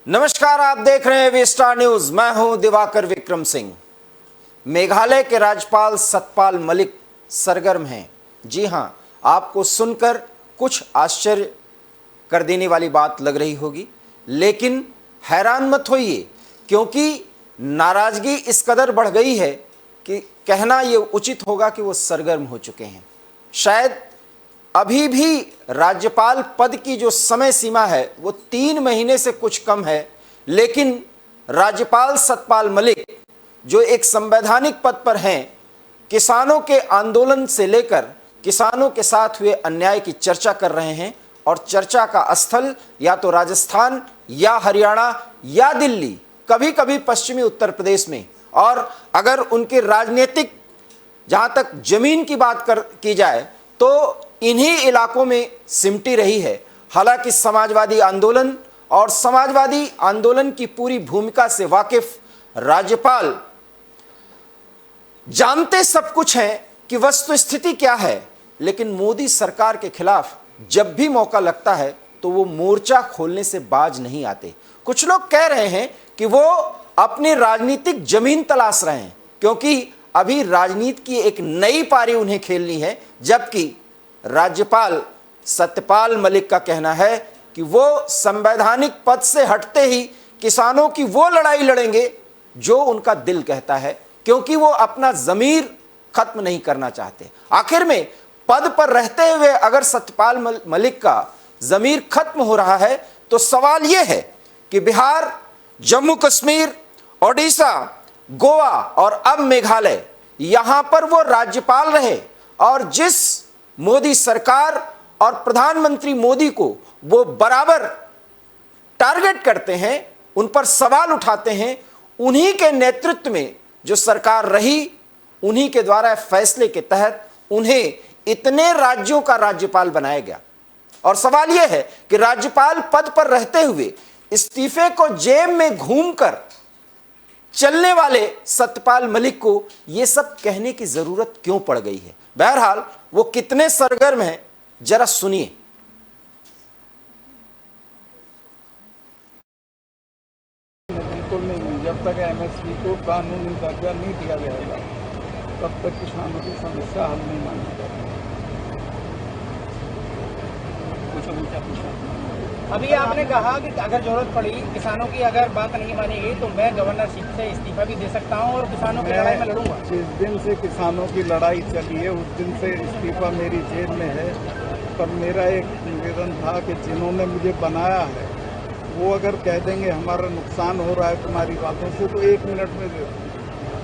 नमस्कार, आप देख रहे हैं वीस्टार न्यूज। मैं हूं दिवाकर विक्रम सिंह। मेघालय के राज्यपाल सतपाल मलिक सरगर्म हैं। जी हां, आपको सुनकर कुछ आश्चर्य कर देने वाली बात लग रही होगी, लेकिन हैरान मत होइए, क्योंकि नाराजगी इस कदर बढ़ गई है कि कहना ये उचित होगा कि वो सरगर्म हो चुके हैं। शायद अभी भी राज्यपाल पद की जो समय सीमा है वो 3 महीने से कुछ कम है, लेकिन राज्यपाल सतपाल मलिक जो एक संवैधानिक पद पर हैं, किसानों के आंदोलन से लेकर किसानों के साथ हुए अन्याय की चर्चा कर रहे हैं। और चर्चा का स्थल या तो राजस्थान या हरियाणा या दिल्ली, कभी कभी पश्चिमी उत्तर प्रदेश में। और अगर उनके राजनीतिक जहां तक जमीन की बात की जाए तो इन्हीं इलाकों में सिमटी रही है। हालांकि समाजवादी आंदोलन और समाजवादी आंदोलन की पूरी भूमिका से वाकिफ राज्यपाल जानते सब कुछ हैं कि वस्तुस्थिति क्या है, लेकिन मोदी सरकार के खिलाफ जब भी मौका लगता है तो वो मोर्चा खोलने से बाज नहीं आते। कुछ लोग कह रहे हैं कि वो अपनी राजनीतिक जमीन तलाश रहे हैं, क्योंकि अभी राजनीति की एक नई पारी उन्हें खेलनी है। जबकि राज्यपाल सतपाल मलिक का कहना है कि वो संवैधानिक पद से हटते ही किसानों की वो लड़ाई लड़ेंगे जो उनका दिल कहता है, क्योंकि वो अपना ज़मीर खत्म नहीं करना चाहते। आखिर में पद पर रहते हुए अगर सतपाल मलिक का ज़मीर खत्म हो रहा है तो सवाल ये है कि बिहार, जम्मू कश्मीर, ओडिशा, गोवा और अब मेघालय, यहां पर वो राज्यपाल रहे और जिस मोदी सरकार और प्रधानमंत्री मोदी को वो बराबर टारगेट करते हैं, उन पर सवाल उठाते हैं, उन्हीं के नेतृत्व में जो सरकार रही, उन्हीं के द्वारा फैसले के तहत उन्हें इतने राज्यों का राज्यपाल बनाया गया। और सवाल यह है कि राज्यपाल पद पर रहते हुए इस्तीफे को जेब में घूमकर चलने वाले सतपाल मलिक को यह सब कहने की जरूरत क्यों पड़ गई है। बहरहाल वो कितने सरगर्म हैं, जरा सुनिए। बिल्कुल नहीं, जब तक एमएसपी को कानूनी दर्जा नहीं दिया जाएगा तब तक किसानों की समस्या हल नहीं मानी जाएगी। अभी आपने कहा कि अगर जरूरत पड़ी, किसानों की अगर बात नहीं मानी गई तो मैं गवर्नरशिप से इस्तीफा भी दे सकता हूं और किसानों की लड़ाई में लड़ूंगा। जिस दिन से किसानों की लड़ाई चली है उस दिन से इस्तीफा मेरी जेब में है। पर मेरा एक निवेदन था कि जिन्होंने मुझे बनाया है वो अगर कह देंगे हमारा नुकसान हो रहा है तुम्हारी बातों से, तो 1 मिनट में दे।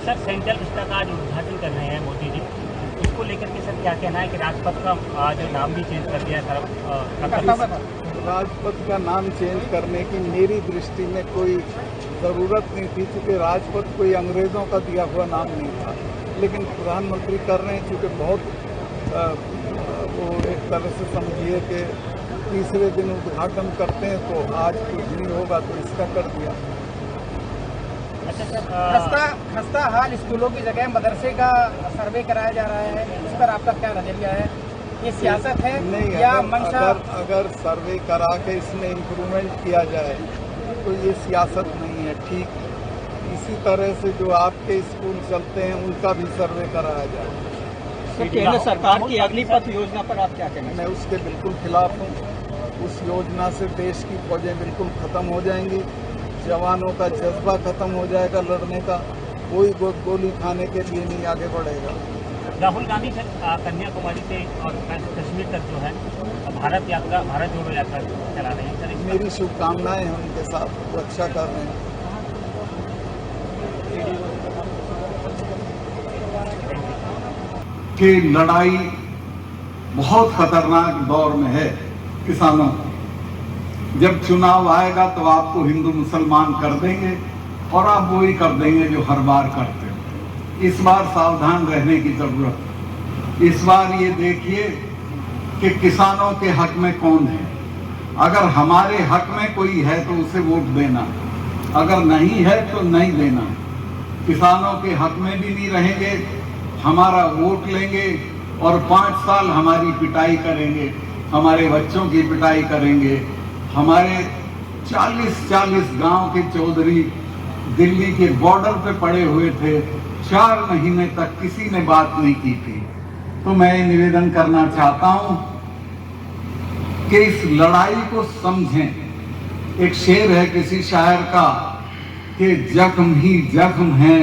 सर, सेंट्रल विस्टा का आज उद्घाटन कर रहे हैं मोदी जी, उसको लेकर के सर क्या कहना है कि राजपथ का जो नाम भी चेंज कर दिया है? राजपथ का नाम चेंज करने की मेरी दृष्टि में कोई ज़रूरत नहीं थी, क्योंकि राजपथ कोई अंग्रेज़ों का दिया हुआ नाम नहीं था। लेकिन प्रधानमंत्री कर रहे हैं, चूँकि बहुत वो एक तरह से समझिए कि तीसरे दिन उद्घाटन करते हैं तो आज कुछ नहीं होगा तो इसका कर दिया। खस्ता हाल स्कूलों की जगह मदरसे का सर्वे कराया जा रहा है, इस पर आपका क्या नजरिया है? ये सियासत है नहीं, या मंशा? अगर सर्वे करा के इसमें इम्प्रूवमेंट किया जाए तो ये सियासत नहीं है। ठीक इसी तरह से जो आपके स्कूल चलते हैं उनका भी सर्वे कराया जाए। तो केंद्र सरकार की अग्निपथ योजना पर आप क्या कहना? मैं उसके बिल्कुल खिलाफ हूँ। उस योजना से देश की फौजें बिल्कुल ख़त्म हो जाएंगी, जवानों का जज्बा ख़त्म हो जाएगा लड़ने का, कोई गोली खाने के लिए नहीं आगे बढ़ेगा। राहुल गांधी सर कन्याकुमारी से और कश्मीर तक जो है भारत जोड़ो यात्रा चला रहे हैं सर। मेरी शुभकामनाएं हैं उनके साथ, वो अच्छा कर रहे हैं। कि लड़ाई बहुत खतरनाक दौर में है किसानों की। जब चुनाव आएगा तो आपको हिंदू मुसलमान कर देंगे और आप वही कर देंगे जो हर बार करते हो। इस बार सावधान रहने की जरूरत है। इस बार ये देखिए कि किसानों के हक में कौन है। अगर हमारे हक में कोई है तो उसे वोट देना, अगर नहीं है तो नहीं देना। किसानों के हक में भी नहीं रहेंगे, हमारा वोट लेंगे और 5 साल हमारी पिटाई करेंगे, हमारे बच्चों की पिटाई करेंगे, हमारे 40-40 गांव के चौधरी दिल्ली के बॉर्डर पे पड़े हुए थे। 4 महीने तक किसी ने बात नहीं की थी। तो मैं निवेदन करना चाहता हूं कि इस लड़ाई को समझें। एक शेर है किसी शायर का कि जख्म ही जख्म है,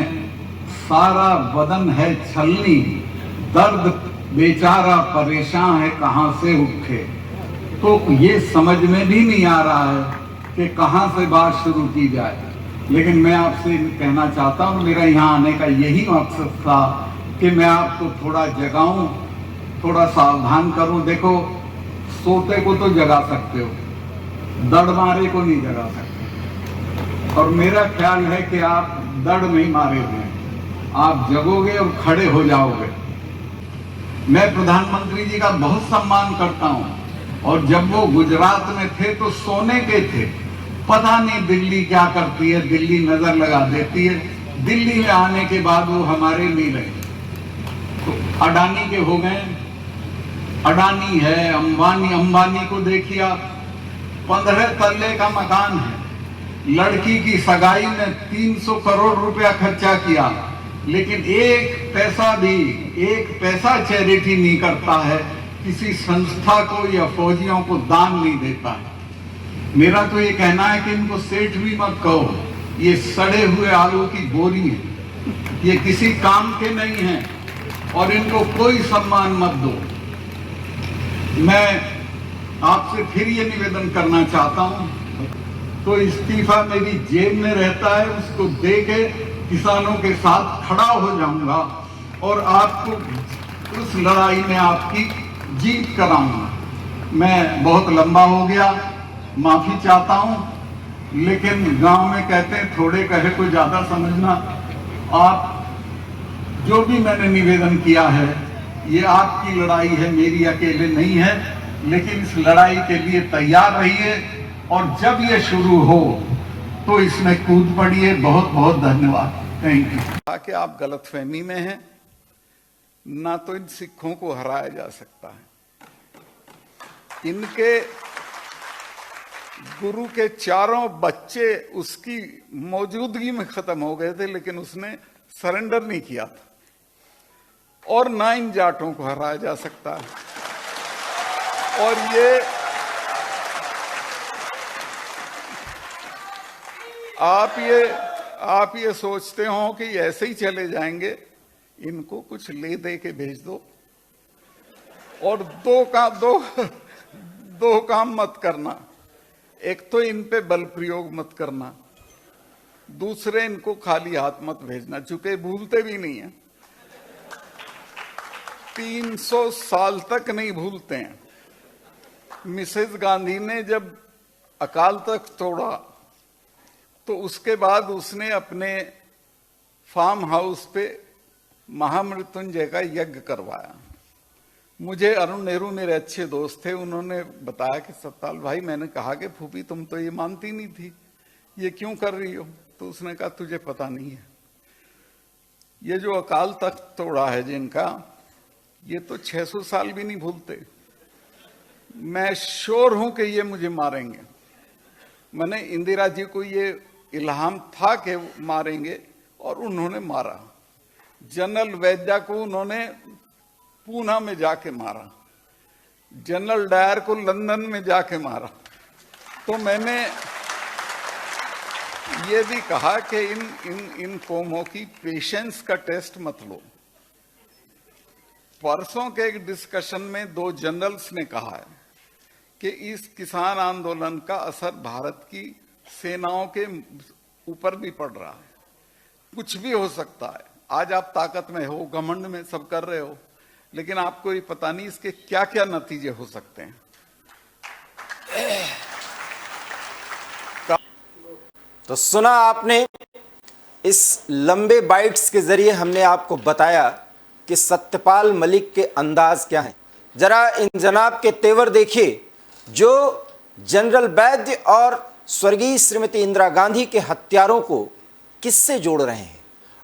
सारा बदन है छलनी, दर्द बेचारा परेशान है कहां से उठे। तो ये समझ में भी नहीं आ रहा है कि कहां से बात शुरू की जाए। लेकिन मैं आपसे कहना चाहता हूं, मेरा यहाँ आने का यही मकसद था कि मैं आपको थोड़ा जगाऊं, थोड़ा सावधान करूं। देखो, सोते को तो जगा सकते हो, दड़ मारे को नहीं जगा सकते। और मेरा ख्याल है कि आप दड़ नहीं मारे हुए, आप जगोगे और खड़े हो जाओगे। मैं प्रधानमंत्री जी का बहुत सम्मान करता हूं, और जब वो गुजरात में थे तो सोने के थे। पता नहीं दिल्ली क्या करती है, दिल्ली नजर लगा देती है। दिल्ली में आने के बाद वो हमारे नहीं रहे, तो अडानी के हो गए। अडानी है, अंबानी को देखिए आप, 15 तल्ले का मकान है। लड़की की सगाई में 300 करोड़ रुपया खर्चा किया, लेकिन एक पैसा चैरिटी नहीं करता है, किसी संस्था को या फौजियों को दान नहीं देता है। मेरा तो ये कहना है कि इनको सेठ भी मत कहो, ये सड़े हुए आलू की बोरी है, ये किसी काम के नहीं हैं, और इनको कोई सम्मान मत दो। मैं आपसे फिर ये निवेदन करना चाहता हूं, तो इस्तीफा मेरी जेब में रहता है, उसको दे के किसानों के साथ खड़ा हो जाऊंगा और आपको उस लड़ाई में आपकी जीत कराऊंगा। मैं बहुत लंबा हो गया, माफी चाहता हूं, लेकिन गांव में कहते हैं थोड़े कहे को ज्यादा समझना। आप जो भी मैंने निवेदन किया है, ये आपकी लड़ाई है, मेरी अकेले नहीं है। लेकिन इस लड़ाई के लिए तैयार रहिए, और जब ये शुरू हो तो इसमें कूद पड़िए। बहुत बहुत धन्यवाद, थैंक यू। कि आप गलतफहमी में हैं, ना तो इन सिखों को हराया जा सकता है। इनके गुरु के 4 बच्चे उसकी मौजूदगी में खत्म हो गए थे, लेकिन उसने सरेंडर नहीं किया था। और ना इन जाटों को हराया जा सकता है। और ये आप ये सोचते हो कि ऐसे ही चले जाएंगे, इनको कुछ ले दे के भेज दो। और दो काम मत करना। एक तो इन पे बल प्रयोग मत करना, दूसरे इनको खाली हाथ मत भेजना, चूंकि भूलते भी नहीं है। 300 साल तक नहीं भूलते हैं। मिसेस गांधी ने जब अकाल तख्त तोड़ा तो उसके बाद उसने अपने फार्म हाउस पे महामृत्युंजय का यज्ञ करवाया। मुझे अरुण नेहरू मेरे अच्छे दोस्त थे, उन्होंने बताया कि सत्ताल भाई, मैंने कहा कि फूफी तुम तो ये मानती नहीं थी, ये क्यों कर रही हो? तो उसने कहा तुझे पता नहीं है, ये जो अकाल तख्त तोड़ा है जिनका, ये तो 600 साल भी नहीं भूलते। मैं श्योर हूं कि ये मुझे मारेंगे। मैंने इंदिरा जी को ये इल्हाम था कि मारेंगे, और उन्होंने मारा। जनरल वैद्या को उन्होंने पूना में जाके मारा, जनरल डायर को लंदन में जाके मारा। तो मैंने ये भी कहा कि इन कौमों की पेशेंस का टेस्ट मत लो। परसों के एक डिस्कशन में 2 जनरल्स ने कहा है कि इस किसान आंदोलन का असर भारत की सेनाओं के ऊपर भी पड़ रहा है। कुछ भी हो सकता है। आज आप ताकत में हो, घमंड में सब कर रहे हो, लेकिन आपको ये पता नहीं इसके क्या क्या नतीजे हो सकते हैं। तो सुना आपने, इस लंबे बाइट्स के जरिए हमने आपको बताया कि सत्यपाल मलिक के अंदाज क्या हैं। जरा इन जनाब के तेवर देखिए, जो जनरल वैद्य और स्वर्गीय श्रीमती इंदिरा गांधी के हत्यारों को किससे जोड़ रहे हैं।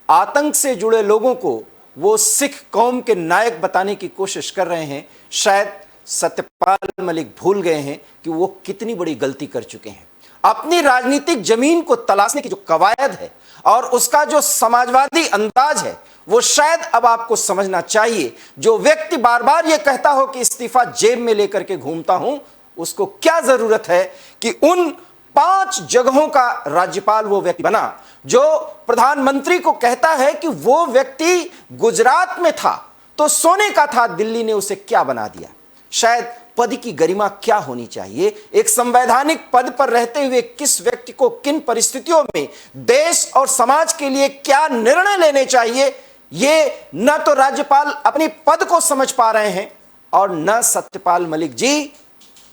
आतंक से जुड़े लोगों को वो सिख कौम के नायक बताने की कोशिश कर रहे हैं। शायद सत्यपाल मलिक भूल गए हैं कि वो कितनी बड़ी गलती कर चुके हैं। अपनी राजनीतिक जमीन को तलाशने की जो कवायद है और उसका जो समाजवादी अंदाज है, वो शायद अब आपको समझना चाहिए। जो व्यक्ति बार बार ये कहता हो कि इस्तीफा जेब में लेकर के घूमता हूं, उसको क्या जरूरत है कि उन 5 जगहों का राज्यपाल वो व्यक्ति बना। जो प्रधानमंत्री को कहता है कि वो व्यक्ति गुजरात में था तो सोने का था, दिल्ली ने उसे क्या बना दिया। शायद पद की गरिमा क्या होनी चाहिए, एक संवैधानिक पद पर रहते हुए किस व्यक्ति को किन परिस्थितियों में देश और समाज के लिए क्या निर्णय लेने चाहिए, ये न तो राज्यपाल अपनी पद को समझ पा रहे हैं और न सत्यपाल मलिक जी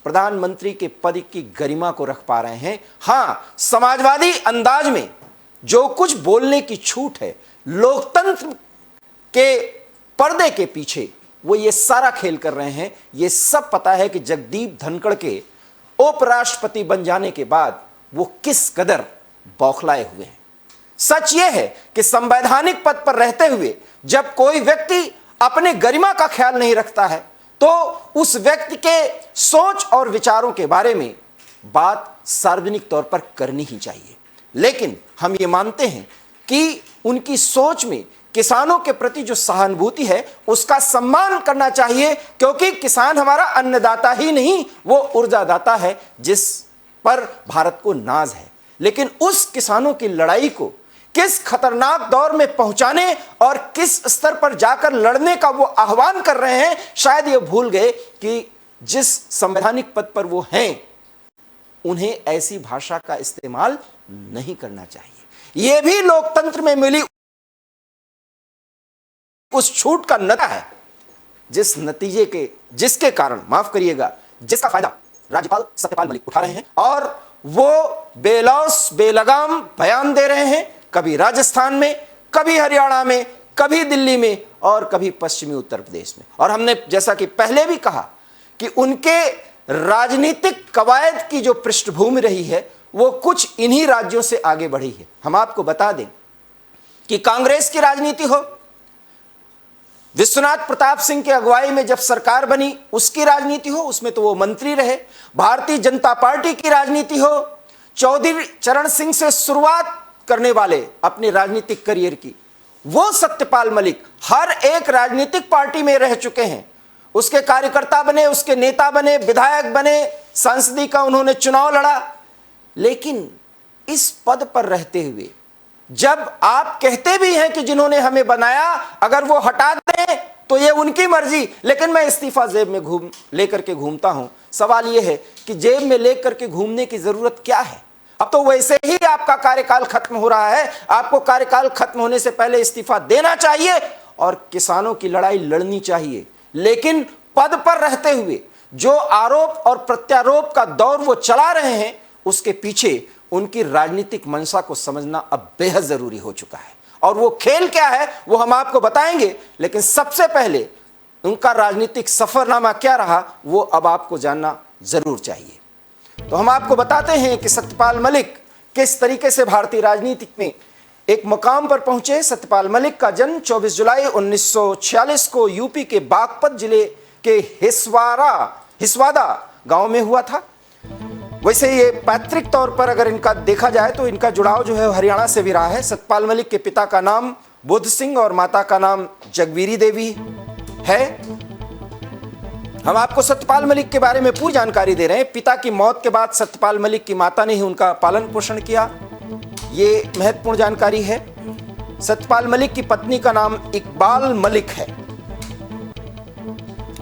प्रधानमंत्री के पद की गरिमा को रख पा रहे हैं। हां, समाजवादी अंदाज में जो कुछ बोलने की छूट है, लोकतंत्र के पर्दे के पीछे वो ये सारा खेल कर रहे हैं। ये सब पता है कि जगदीप धनखड़ के उपराष्ट्रपति बन जाने के बाद वो किस कदर बौखलाए हुए हैं। सच ये है कि संवैधानिक पद पर रहते हुए जब कोई व्यक्ति अपने गरिमा का ख्याल नहीं रखता है तो उस व्यक्ति के सोच और विचारों के बारे में बात सार्वजनिक तौर पर करनी ही चाहिए। लेकिन हम ये मानते हैं कि उनकी सोच में किसानों के प्रति जो सहानुभूति है उसका सम्मान करना चाहिए, क्योंकि किसान हमारा अन्नदाता ही नहीं, वो ऊर्जादाता है जिस पर भारत को नाज है। लेकिन उस किसानों की लड़ाई को किस खतरनाक दौर में पहुंचाने और किस स्तर पर जाकर लड़ने का वो आह्वान कर रहे हैं, शायद ये भूल गए कि जिस संवैधानिक पद पर वो हैं उन्हें ऐसी भाषा का इस्तेमाल नहीं करना चाहिए। यह भी लोकतंत्र में मिली उस छूट का नतीजा है जिसके कारण, माफ करिएगा, जिसका फायदा राज्यपाल सत्यपाल मलिक उठा रहे हैं और वो बेलौस बेलगाम बयान दे रहे हैं, कभी राजस्थान में, कभी हरियाणा में, कभी दिल्ली में और कभी पश्चिमी उत्तर प्रदेश में। और हमने जैसा कि पहले भी कहा कि उनके राजनीतिक कवायद की जो पृष्ठभूमि रही है वो कुछ इन्हीं राज्यों से आगे बढ़ी है। हम आपको बता दें कि कांग्रेस की राजनीति हो, विश्वनाथ प्रताप सिंह की अगुवाई में जब सरकार बनी उसकी राजनीति हो, उसमें तो वो मंत्री रहे। भारतीय जनता पार्टी की राजनीति हो, चौधरी चरण सिंह से शुरुआत करने वाले अपने राजनीतिक करियर की, वो सत्यपाल मलिक हर एक राजनीतिक पार्टी में रह चुके हैं। उसके कार्यकर्ता बने, उसके नेता बने, विधायक बने, संसदीय का उन्होंने चुनाव लड़ा। लेकिन इस पद पर रहते हुए जब आप कहते भी हैं कि जिन्होंने हमें बनाया अगर वो हटा दें तो ये उनकी मर्जी, लेकिन मैं इस्तीफा जेब में लेकर के घूमता हूं। सवाल ये है कि जेब में लेकर के घूमने की जरूरत क्या है? अब तो वैसे ही आपका कार्यकाल खत्म हो रहा है। आपको कार्यकाल खत्म होने से पहले इस्तीफा देना चाहिए और किसानों की लड़ाई लड़नी चाहिए। लेकिन पद पर रहते हुए जो आरोप और प्रत्यारोप का दौर वो चला रहे हैं, उसके पीछे उनकी राजनीतिक मंशा को समझना अब बेहद जरूरी हो चुका है। और वो खेल क्या है वो हम आपको बताएंगे, लेकिन सबसे पहले उनका राजनीतिक सफरनामा क्या रहा वो अब आपको जानना जरूर चाहिए। तो हम आपको बताते हैं कि सत्यपाल मलिक किस तरीके से भारतीय राजनीति में एक मुकाम पर पहुंचे। सत्यपाल मलिक का जन्म 24 जुलाई 1946 को यूपी के बागपत जिले के हिसवादा गांव में हुआ था। वैसे ये पैतृक तौर पर अगर इनका देखा जाए तो इनका जुड़ाव जो है हरियाणा से भी रहा है। सत्यपाल मलिक के पिता का नाम बुद्ध सिंह और माता का नाम जगवीरी देवी है। हम आपको सत्यपाल मलिक के बारे में पूरी जानकारी दे रहे हैं। पिता की मौत के बाद सत्यपाल मलिक की माता ने ही उनका पालन पोषण किया, ये महत्वपूर्ण जानकारी है। सत्यपाल मलिक की पत्नी का नाम इकबाल मलिक है।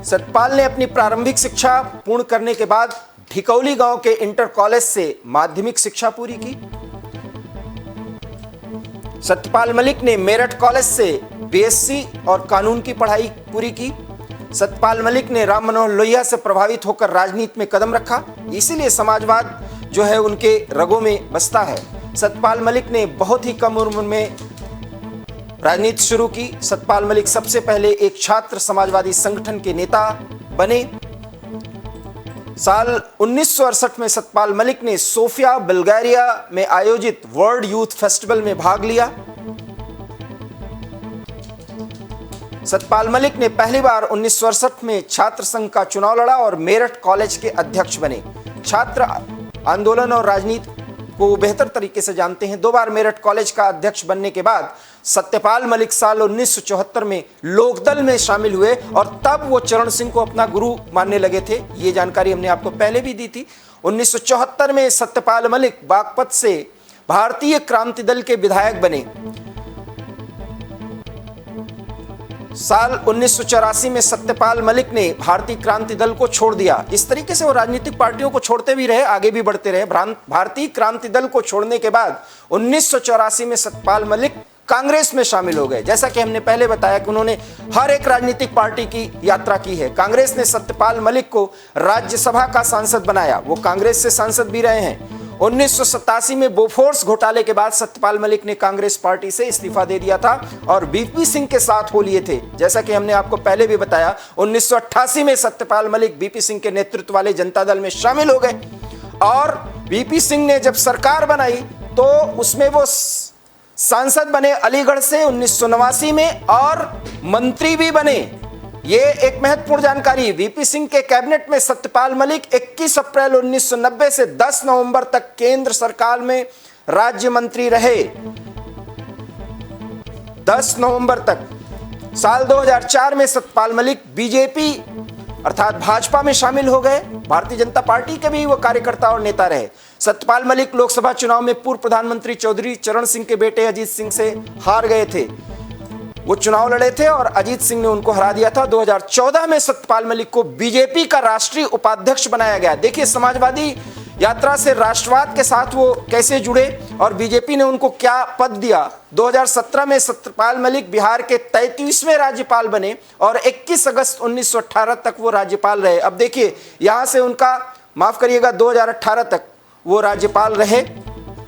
सत्यपाल ने अपनी प्रारंभिक शिक्षा पूर्ण करने के बाद ढिकौली गांव के इंटर कॉलेज से माध्यमिक शिक्षा पूरी की। सत्यपाल मलिक ने मेरठ कॉलेज से बीएससी और कानून की पढ़ाई पूरी की। सत्यपाल मलिक ने राम मनोहर लोहिया से प्रभावित होकर राजनीति में कदम रखा, इसीलिए समाजवाद जो है उनके रगों में बसता है। सत्यपाल मलिक ने बहुत ही कम उम्र में राजनीति शुरू की। सत्यपाल मलिक सबसे पहले एक छात्र समाजवादी संगठन के नेता बने। साल 1968 में सत्यपाल मलिक ने सोफिया बुल्गारिया में आयोजित वर्ल्ड यूथ फेस्टिवल में भाग लिया। सत्यपाल मलिक ने पहली बार 1968 में छात्र संघ का चुनाव लड़ा और मेरठ कॉलेज के अध्यक्ष बने। छात्र आंदोलन और राजनीति को बेहतर तरीके से जानते हैं। 2 बार मेरठ कॉलेज का अध्यक्ष बनने के बाद सत्यपाल मलिक साल 1974 में लोकदल में शामिल हुए और तब वो चरण सिंह को अपना गुरु मानने लगे थे। ये जानकारी हमने आपको पहले भी दी थी। 1974 में सत्यपाल मलिक बागपत से भारतीय क्रांति दल के विधायक बने। साल 1984 में सत्यपाल मलिक ने भारतीय क्रांति दल को छोड़ दिया। इस तरीके से वो राजनीतिक पार्टियों को छोड़ते भी रहे, आगे भी बढ़ते रहे। भारतीय क्रांति दल को छोड़ने के बाद 1984 में सत्यपाल मलिक कांग्रेस में शामिल हो गए। जैसा कि हमने पहले बताया कि उन्होंने हर एक राजनीतिक पार्टी की यात्रा की है। कांग्रेस ने सत्यपाल मलिक को राज्यसभा का सांसद बनाया, वो कांग्रेस से सांसद भी रहे हैं। 1987 में बोफोर्स घोटाले के बाद सत्यपाल मलिक ने कांग्रेस पार्टी से इस्तीफा दे दिया था और बीपी सिंह के साथ हो लिए थे। जैसा कि हमने आपको पहले भी बताया, 1988 में सत्यपाल मलिक बीपी सिंह के नेतृत्व वाले जनता दल में शामिल हो गए और बीपी सिंह ने जब सरकार बनाई तो उसमें वो सांसद बने अलीगढ़ से 1989 में और मंत्री भी बने। ये एक महत्वपूर्ण जानकारी। वीपी सिंह के कैबिनेट में सत्यपाल मलिक 21 अप्रैल 1990 से 10 नवंबर तक केंद्र सरकार में राज्य मंत्री रहे। 10 नवंबर तक। साल 2004 में सत्यपाल मलिक बीजेपी अर्थात भाजपा में शामिल हो गए। भारतीय जनता पार्टी के भी वो कार्यकर्ता और नेता रहे। सत्यपाल मलिक लोकसभा चुनाव में पूर्व प्रधानमंत्री चौधरी चरण सिंह के बेटे अजीत सिंह से हार गए थे। वो चुनाव लड़े थे और अजीत सिंह ने उनको हरा दिया था। 2014 में सत्यपाल मलिक को बीजेपी का राष्ट्रीय उपाध्यक्ष बनाया गया। देखिए समाजवादी यात्रा से राष्ट्रवाद के साथ वो कैसे जुड़े और बीजेपी ने उनको क्या पद दिया। 2017 में सत्यपाल मलिक बिहार के 33वें राज्यपाल बने और 21 अगस्त 1918 तक वो राज्यपाल रहे। अब देखिए यहां से उनका, माफ करिएगा, 2018 तक वो राज्यपाल रहे।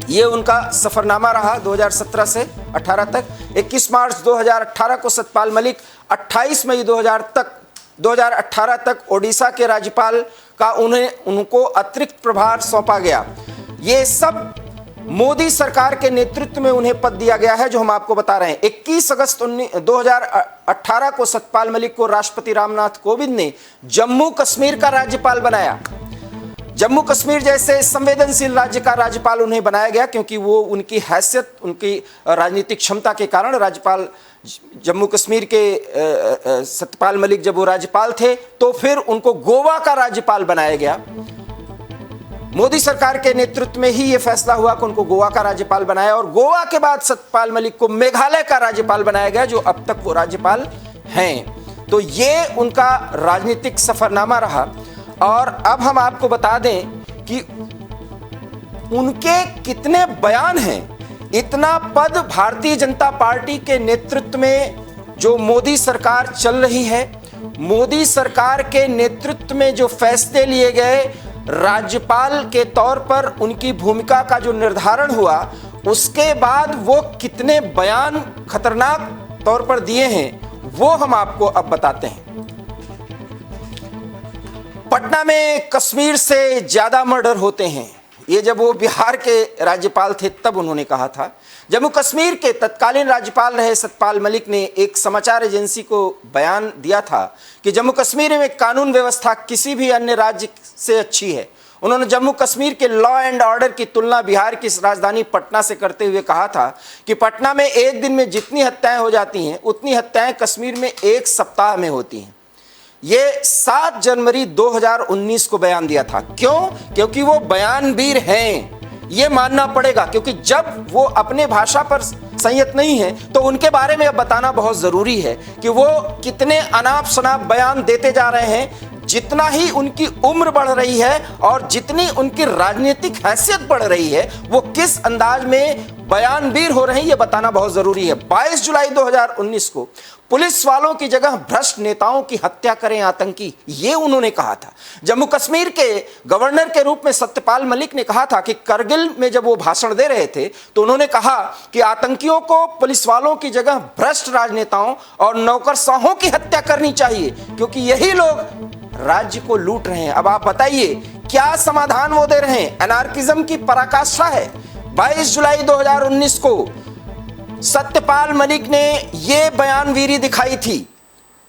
ये उनका सफरनामा रहा 2017 से 18 तक। 21 मार्च 2018 को सत्यपाल मलिक 28 मई 2018 तक ओडिशा के राज्यपाल का उनको अतिरिक्त प्रभार सौंपा गया। ये सब मोदी सरकार के नेतृत्व में उन्हें पद दिया गया है जो हम आपको बता रहे हैं। 21 अगस्त 2018 को सत्यपाल मलिक को राष्ट्रपति रामनाथ कोविंद ने जम्मू कश्मीर का राज्यपाल बनाया। जम्मू कश्मीर जैसे संवेदनशील राज्य का राज्यपाल उन्हें बनाया गया क्योंकि वो उनकी हैसियत, उनकी राजनीतिक क्षमता के कारण राज्यपाल जम्मू कश्मीर के सत्यपाल मलिक जब वो राज्यपाल थे तो फिर उनको गोवा का राज्यपाल बनाया गया। मोदी सरकार के नेतृत्व में ही ये फैसला हुआ कि उनको गोवा का राज्यपाल बनाया और गोवा के बाद सत्यपाल मलिक को मेघालय का राज्यपाल बनाया गया जो अब तक वो राज्यपाल हैं। तो ये उनका राजनीतिक सफरनामा रहा। और अब हम आपको बता दें कि उनके कितने बयान हैं। इतना पद भारतीय जनता पार्टी के नेतृत्व में जो मोदी सरकार चल रही है, मोदी सरकार के नेतृत्व में जो फैसले लिए गए, राज्यपाल के तौर पर उनकी भूमिका का जो निर्धारण हुआ, उसके बाद वो कितने बयान खतरनाक तौर पर दिए हैं वो हम आपको अब बताते हैं। पटना में कश्मीर से ज्यादा मर्डर होते हैं, ये जब वो बिहार के राज्यपाल थे तब उन्होंने कहा था। जम्मू कश्मीर के तत्कालीन राज्यपाल रहे सत्यपाल मलिक ने एक समाचार एजेंसी को बयान दिया था कि जम्मू कश्मीर में कानून व्यवस्था किसी भी अन्य राज्य से अच्छी है। उन्होंने जम्मू कश्मीर के लॉ एंड ऑर्डर की तुलना बिहार की राजधानी पटना से करते हुए कहा था कि पटना में एक दिन में जितनी हत्याएं हो जाती हैं उतनी हत्याएं कश्मीर में एक सप्ताह में होती हैं। ये 7 जनवरी 2019 को बयान दिया था। क्यों? क्योंकि वो बयानवीर हैं, ये मानना पड़ेगा, क्योंकि जब वो अपने भाषा पर संयत नहीं है तो उनके बारे में अब बताना बहुत जरूरी है कि वो कितने अनाप शनाप बयान देते जा रहे हैं। जितना ही उनकी उम्र बढ़ रही है और जितनी उनकी राजनीतिक हैसियत बढ़ रही है, वो किस अंदाज में बयानवीर हो रहे हैं ये बताना बहुत जरूरी है। 22 जुलाई 2019 को पुलिस वालों की जगह भ्रष्ट नेताओं की हत्या करें आतंकी, ये उन्होंने कहा था। जम्मू कश्मीर के गवर्नर के रूप में सत्यपाल मलिक ने कहा था कि करगिल में जब वो भाषण दे रहे थे तो उन्होंने कहा कि आतंकियों को पुलिस वालों की जगह भ्रष्ट राजनेताओं और नौकरशाहों की हत्या करनी चाहिए क्योंकि यही लोग राज्य को लूट रहे हैं। अब आप बताइए क्या समाधान वो दे रहे हैं? अनार्किज्म की पराकाष्ठा है। 22 जुलाई 2019 को सत्यपाल मलिक ने ये बयानवीरी दिखाई थी।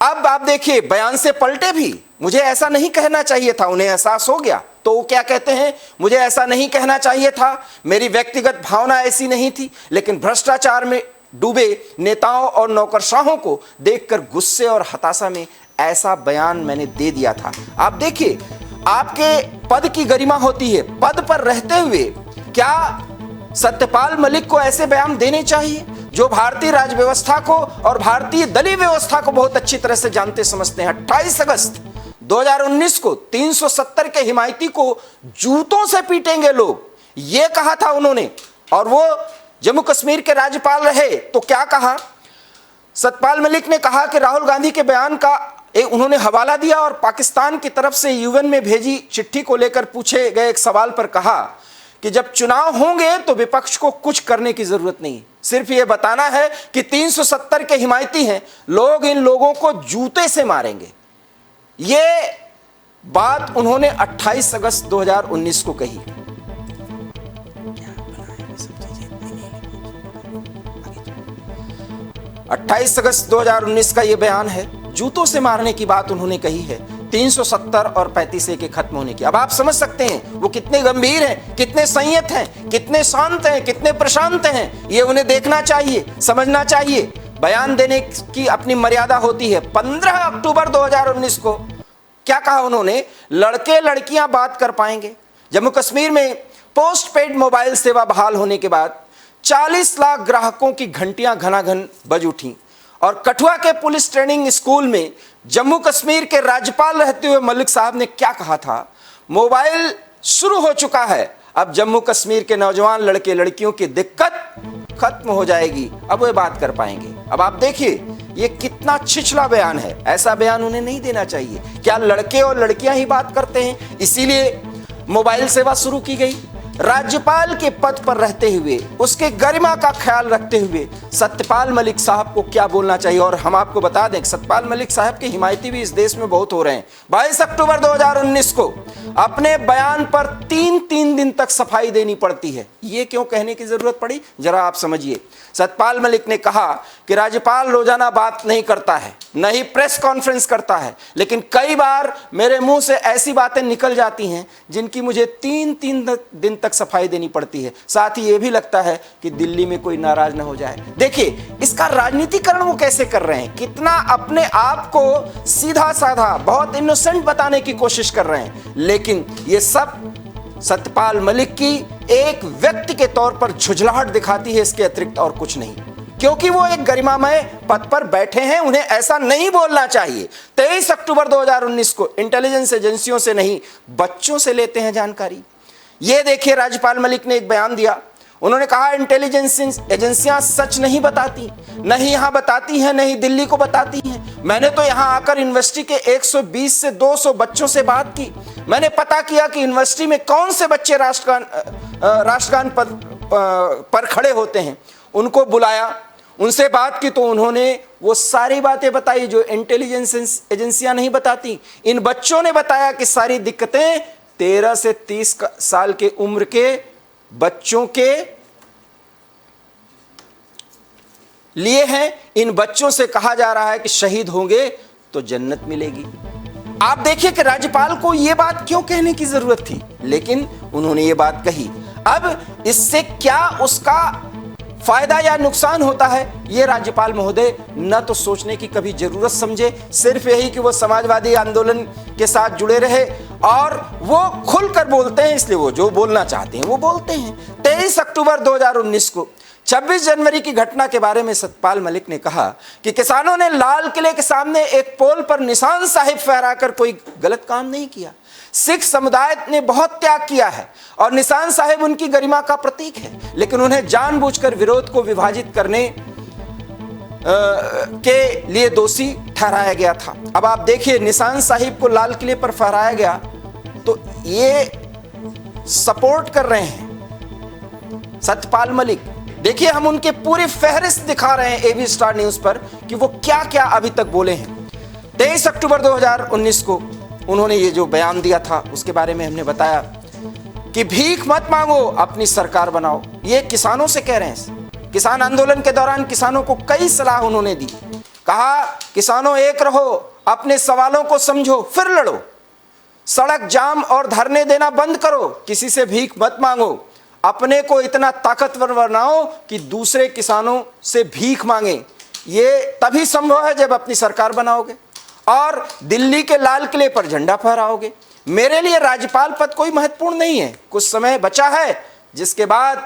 अब आप देखिए बयान से पलटे भी। मुझे ऐसा नहीं कहना चाहिए था, उन्हें एहसास हो गया, तो वो क्या कहते हैं, मुझे ऐसा नहीं कहना चाहिए था, मेरी व्यक्तिगत भावना ऐसी नहीं थी, लेकिन भ्रष्टाचार में डूबे नेताओं और नौकरशाहों को देखकर गुस्से और हताशा में ऐसा बयान मैंने दे दिया था। आप देखिए, आपके पद की गरिमा होती है, पद पर रहते हुए क्या सत्यपाल मलिक को ऐसे बयान देने चाहिए, जो भारतीय राज्य व्यवस्था को और भारतीय दलीय व्यवस्था को बहुत अच्छी तरह से जानते समझते हैं। 28 अगस्त 2019 को 370 के हिमायती को जूतों से पीटेंगे लोग, यह कहा था उन्होंने। और वो जम्मू कश्मीर के राज्यपाल रहे तो क्या कहा, सत्यपाल मलिक ने कहा कि राहुल गांधी के बयान का उन्होंने हवाला दिया और पाकिस्तान की तरफ से यूएन में भेजी चिट्ठी को लेकर पूछे गए एक सवाल पर कहा कि जब चुनाव होंगे तो विपक्ष को कुछ करने की जरूरत नहीं, सिर्फ यह बताना है कि 370 के हिमायती हैं, लोग इन लोगों को जूते से मारेंगे। यह बात उन्होंने 28 अगस्त 2019 को कही। 28 अगस्त 2019 का यह बयान है, जूतों से मारने की बात उन्होंने कही है, 370 और 35A के खत्म होने की। अब आप समझ सकते हैं वो कितने गंभीर हैं, कितने संयत हैं, कितने शांत हैं, कितने प्रशांत हैं। ये उन्हें देखना चाहिए, समझना चाहिए। बयान देने की अपनी मर्यादा होती है। 15 अक्टूबर 2019 को क्या कहा उन्होंने, लड़के लड़कियां बात कर पाएंगे। जम्मू कश्मीर में पोस्ट पेड मोबाइल सेवा बहाल होने के बाद 40 लाख ग्राहकों की घंटियां घनाघन बज उठी। और कठुआ के पुलिस ट्रेनिंग स्कूल में जम्मू कश्मीर के राज्यपाल रहते हुए मलिक साहब ने क्या कहा था, मोबाइल शुरू हो चुका है, अब जम्मू कश्मीर के नौजवान लड़के लड़कियों की दिक्कत खत्म हो जाएगी, अब वे बात कर पाएंगे। अब आप देखिए ये कितना छिछला बयान है, ऐसा बयान उन्हें नहीं देना चाहिए। क्या लड़के और लड़कियां ही बात करते हैं, इसीलिए मोबाइल सेवा शुरू की गई? राज्यपाल के पद पर रहते हुए, उसके गरिमा का ख्याल रखते हुए सत्यपाल मलिक साहब को क्या बोलना चाहिए। और हम आपको बता दें, सत्यपाल मलिक साहब के हिमायती भी इस देश में बहुत हो रहे हैं। 22 अक्टूबर 2019 को अपने बयान पर 3 दिन तक सफाई देनी पड़ती है। ये क्यों कहने की जरूरत पड़ी, जरा आप समझिए। सत्यपाल मलिक ने कहा कि राज्यपाल रोजाना बात नहीं करता है, न ही प्रेस कॉन्फ्रेंस करता है, लेकिन कई बार मेरे मुंह से ऐसी बातें निकल जाती हैं जिनकी मुझे 3 दिन तक सफाई देनी पड़ती है। साथ ही ये भी लगता है कि दिल्ली में कोई नाराज न हो जाए। देखिए इसका राजनीतिकरण वो कैसे कर रहे हैं, कितना अपने आप को सीधा साधा बहुत इनोसेंट बताने की कोशिश कर रहे हैं। लेकिन ये सब सत्यपाल मलिक की एक व्यक्ति के तौर पर झुंझलाहट दिखाती है, इसके अतिरिक्त और कुछ नहीं। क्योंकि वो एक गरिमामय पद पर बैठे हैं, उन्हें ऐसा नहीं बोलना चाहिए। 23 अक्टूबर 2019 को इंटेलिजेंस एजेंसियों से नहीं, बच्चों से लेते हैं जानकारी। ये देखिए, राज्यपाल मलिक ने एक बयान दिया। उन्होंने कहा इंटेलिजेंस एजेंसियां सच नहीं बताती, नहीं यहां बताती हैं, नहीं दिल्ली को बताती हैं। मैंने तो यहां आकर यूनिवर्सिटी के 120 से 200 बच्चों से बात की। मैंने पता किया कि यूनिवर्सिटी में कौन से बच्चे राष्ट्रगान पर खड़े होते हैं। उनको बुलाया, उनसे बात की, तो उन्होंने वो सारी बातें बताई जो इंटेलिजेंस एजेंसियां नहीं बताती। इन बच्चों ने बताया कि सारी दिक्कतें 13 से 30 साल के उम्र के बच्चों के लिए हैं। इन बच्चों से कहा जा रहा है कि शहीद होंगे तो जन्नत मिलेगी। आप देखिए कि राज्यपाल को यह बात क्यों कहने की जरूरत थी, लेकिन उन्होंने ये बात कही। अब इससे क्या उसका फायदा या नुकसान होता है, ये राज्यपाल महोदय न तो सोचने की कभी जरूरत समझे, सिर्फ यही कि वो समाजवादी आंदोलन के साथ जुड़े रहे और वो खुलकर बोलते हैं, इसलिए वो जो बोलना चाहते हैं वो बोलते हैं। 23 अक्टूबर 2019 को 26 जनवरी की घटना के बारे में सत्यपाल मलिक ने कहा कि किसानों ने लाल किले के सामने एक पोल पर निशान साहिब फहराकर कोई गलत काम नहीं किया। सिख समुदाय ने बहुत त्याग किया है और निशान साहिब उनकी गरिमा का प्रतीक है, लेकिन उन्हें जानबूझकर विरोध को विभाजित करने के लिए दोषी ठहराया गया था। अब आप देखिए, निशान साहिब को लाल किले पर फहराया गया तो ये सपोर्ट कर रहे हैं सत्यपाल मलिक। देखिए, हम उनके पूरी फहरिस्त दिखा रहे हैं एबी स्टार न्यूज पर कि वो क्या क्या अभी तक बोले हैं। 23 अक्टूबर 2019 को उन्होंने ये जो बयान दिया था उसके बारे में हमने बताया कि भीख मत मांगो, अपनी सरकार बनाओ। ये किसानों से कह रहे हैं। किसान आंदोलन के दौरान किसानों को कई सलाह उन्होंने दी। कहा किसानों एक रहो, अपने सवालों को समझो फिर लड़ो। सड़क जाम और धरने देना बंद करो, किसी से भीख मत मांगो, अपने को इतना ताकतवर बनाओ कि दूसरे किसानों से भीख मांगे। ये तभी संभव है जब अपनी सरकार बनाओगे और दिल्ली के लाल किले पर झंडा फहराओगे। मेरे लिए राज्यपाल पद कोई महत्वपूर्ण नहीं है, कुछ समय बचा है जिसके बाद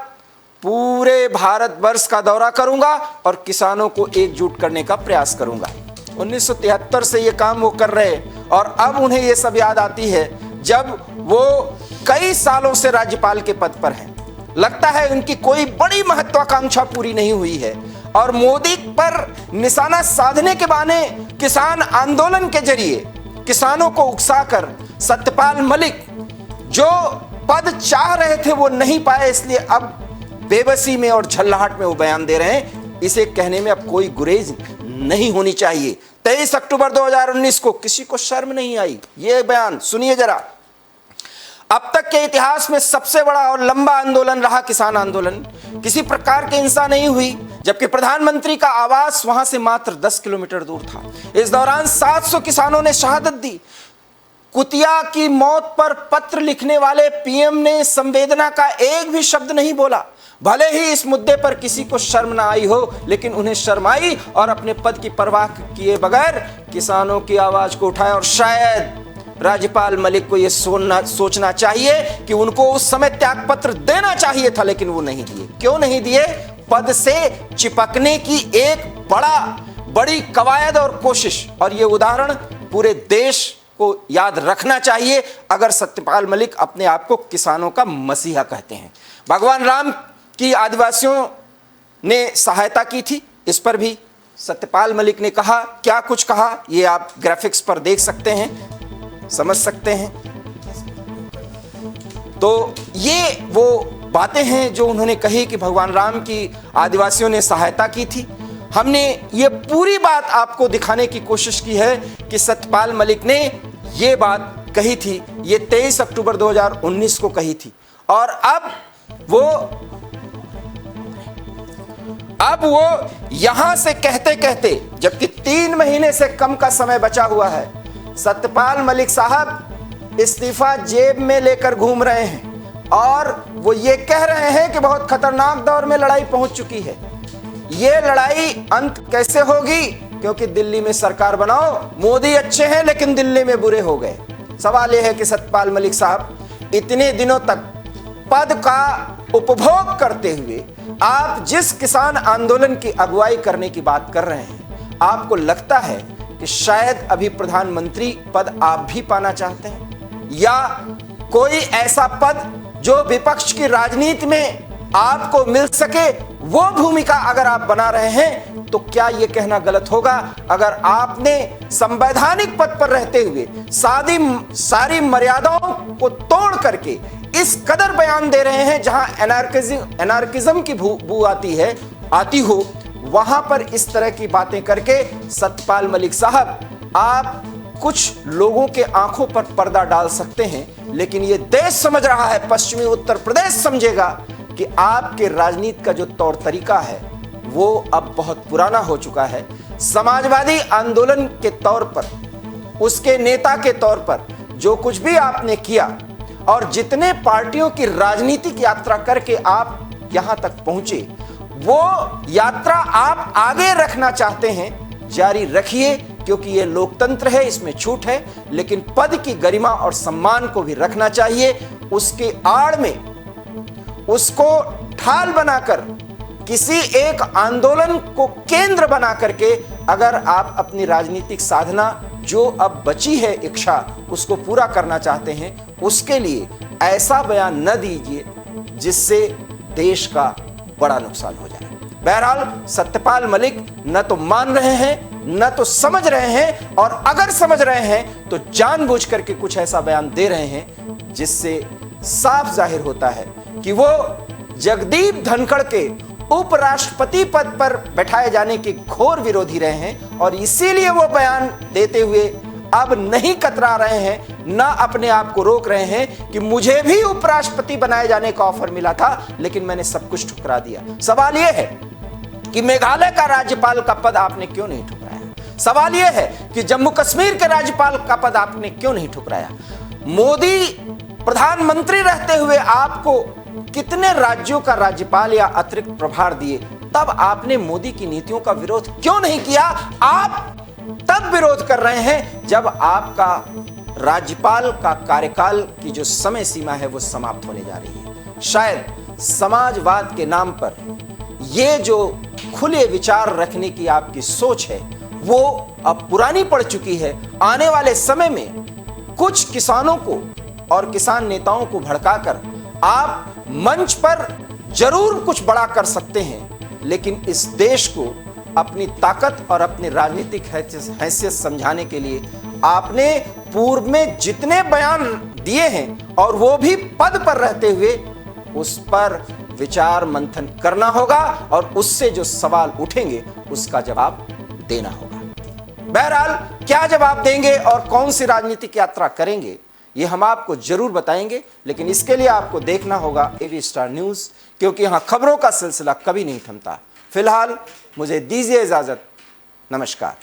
पूरे भारतवर्ष का दौरा करूंगा और किसानों को एकजुट करने का प्रयास करूंगा। 1973 से ये काम वो कर रहे हैं और अब उन्हें ये सब याद आती है जब वो कई सालों से राज्यपाल के पद पर हैं। लगता है उनकी कोई बड़ी महत्वाकांक्षा पूरी नहीं हुई है और मोदी पर निशाना साधने के बहाने किसान आंदोलन के जरिए किसानों को उकसाकर सत्यपाल मलिक जो पद चाह रहे थे वो नहीं पाए, इसलिए अब बेबसी में और झल्लाहट में वो बयान दे रहे हैं। इसे कहने में अब कोई गुरेज नहीं होनी चाहिए। 23 अक्टूबर 2019 को किसी को शर्म नहीं आई। ये बयान सुनिए जरा। अब तक के इतिहास में सबसे बड़ा और लंबा आंदोलन रहा किसान आंदोलन। किसी प्रकार की हिंसा नहीं हुई, जबकि प्रधानमंत्री का आवास वहां से मात्र 10 किलोमीटर दूर था। इस दौरान 700 किसानों ने शहादत दी। कुतिया की मौत पर पत्र लिखने वाले पीएम ने संवेदना का एक भी शब्द नहीं बोला। भले ही इस मुद्दे पर किसी को शर्म ना आई हो, लेकिन उन्हें शर्म आई और अपने पद की परवाह किए बगैर किसानों की आवाज को उठाया। और शायद राज्यपाल मलिक को यह सोचना चाहिए कि उनको उस समय त्यागपत्र देना चाहिए था, लेकिन वो नहीं दिए। क्यों नहीं दिए? पद से चिपकने की एक बड़ी कवायद और कोशिश, और ये उदाहरण पूरे देश को याद रखना चाहिए अगर सत्यपाल मलिक अपने आप को किसानों का मसीहा कहते हैं। भगवान राम की आदिवासियों ने सहायता की थी, इस पर भी सत्यपाल मलिक ने कहा। क्या कुछ कहा ये आप ग्राफिक्स पर देख सकते हैं, समझ सकते हैं। तो ये वो बातें हैं जो उन्होंने कही कि भगवान राम की आदिवासियों ने सहायता की थी। हमने ये पूरी बात आपको दिखाने की कोशिश की है कि सत्यपाल मलिक ने ये बात कही थी, ये 23 अक्टूबर 2019 को कही थी। और अब वो यहां से कहते कहते, जबकि 3 महीने से कम का समय बचा हुआ है, सत्यपाल मलिक साहब इस्तीफा जेब में लेकर घूम रहे हैं और वो ये कह रहे हैं कि बहुत खतरनाक दौर में लड़ाई पहुंच चुकी है। ये लड़ाई अंत कैसे होगी? क्योंकि दिल्ली में सरकार बनाओ, मोदी अच्छे हैं लेकिन दिल्ली में बुरे हो गए। सवाल यह है कि सत्यपाल मलिक साहब इतने दिनों तक पद का उपभोग करते हुए आप जिस किसान आंदोलन की अगुवाई करने की बात कर रहे हैं, आपको लगता है कि शायद अभी प्रधानमंत्री पद आप भी पाना चाहते हैं, या कोई ऐसा पद जो विपक्ष की राजनीति में आपको मिल सके, वो भूमिका अगर आप बना रहे हैं, तो क्या यह कहना गलत होगा अगर आपने संवैधानिक पद पर रहते हुए सारी मर्यादाओं को तोड़ करके इस कदर बयान दे रहे हैं जहां एनार्किज्म की बू आती हो, वहां पर इस तरह की बातें करके सत्यपाल मलिक साहब, आप कुछ लोगों के आंखों पर पर्दा डाल सकते हैं, लेकिन यह देश समझ रहा है, पश्चिमी उत्तर प्रदेश समझेगा कि आपके राजनीति का जो तौर तरीका है वो अब बहुत पुराना हो चुका है। समाजवादी आंदोलन के तौर पर, उसके नेता के तौर पर जो कुछ भी आपने किया और जितने पार्टियों की राजनीतिक यात्रा करके आप यहां तक पहुंचे, वो यात्रा आप आगे रखना चाहते हैं, जारी रखिए, क्योंकि ये लोकतंत्र है, इसमें छूट है, लेकिन पद की गरिमा और सम्मान को भी रखना चाहिए। उसके आड़ में उसको ढाल बनाकर, किसी एक आंदोलन को केंद्र बना करके अगर आप अपनी राजनीतिक साधना जो अब बची है इच्छा, उसको पूरा करना चाहते हैं, उसके लिए ऐसा बयान न दीजिए जिससे देश का बड़ा नुकसान हो जाए। बहरहाल सत्यपाल मलिक न तो मान रहे हैं, न तो समझ रहे हैं, और अगर समझ रहे हैं तो जानबूझ करके कुछ ऐसा बयान दे रहे हैं जिससे साफ जाहिर होता है कि वो जगदीप धनखड़ के उपराष्ट्रपति पद पर बैठाए जाने के घोर विरोधी रहे हैं, और इसीलिए वो बयान देते हुए अब नहीं कतरा रहे हैं, ना अपने आप को रोक रहे हैं कि मुझे भी उपराष्ट्रपति बनाए जाने का ऑफर मिला था लेकिन मैंने सब कुछ ठुकरा दिया। सवाल यह है कि मेघालय का राज्यपाल का पद आपने क्यों नहीं ठुकराया? सवाल यह है कि जम्मू कश्मीर के राज्यपाल का पद आपने क्यों नहीं ठुकराया? मोदी प्रधानमंत्री रहते हुए आपको कितने राज्यों का राज्यपाल या अतिरिक्त प्रभार दिए, तब आपने मोदी की नीतियों का विरोध क्यों नहीं किया? आप तब विरोध कर रहे हैं जब आपका राज्यपाल का कार्यकाल की जो समय सीमा है वो समाप्त होने जा रही है। शायद समाजवाद के नाम पर ये जो खुले विचार रखने की आपकी सोच है वो अब पुरानी पड़ चुकी है। आने वाले समय में कुछ किसानों को और किसान नेताओं को भड़काकर आप मंच पर जरूर कुछ बड़ा कर सकते हैं, लेकिन इस देश को अपनी ताकत और अपनी राजनीतिक हैसियत समझाने के लिए आपने पूर्व में जितने बयान दिए हैं और वो भी पद पर रहते हुए, उस पर विचार मंथन करना होगा और उससे जो सवाल उठेंगे उसका जवाब देना होगा। बहरहाल क्या जवाब देंगे और कौन सी राजनीतिक यात्रा करेंगे ये हम आपको जरूर बताएंगे, लेकिन इसके लिए आपको देखना होगा एवी स्टार न्यूज, क्योंकि यहां खबरों का सिलसिला कभी नहीं थमता। फिलहाल मुझे दीजिए इजाजत। नमस्कार।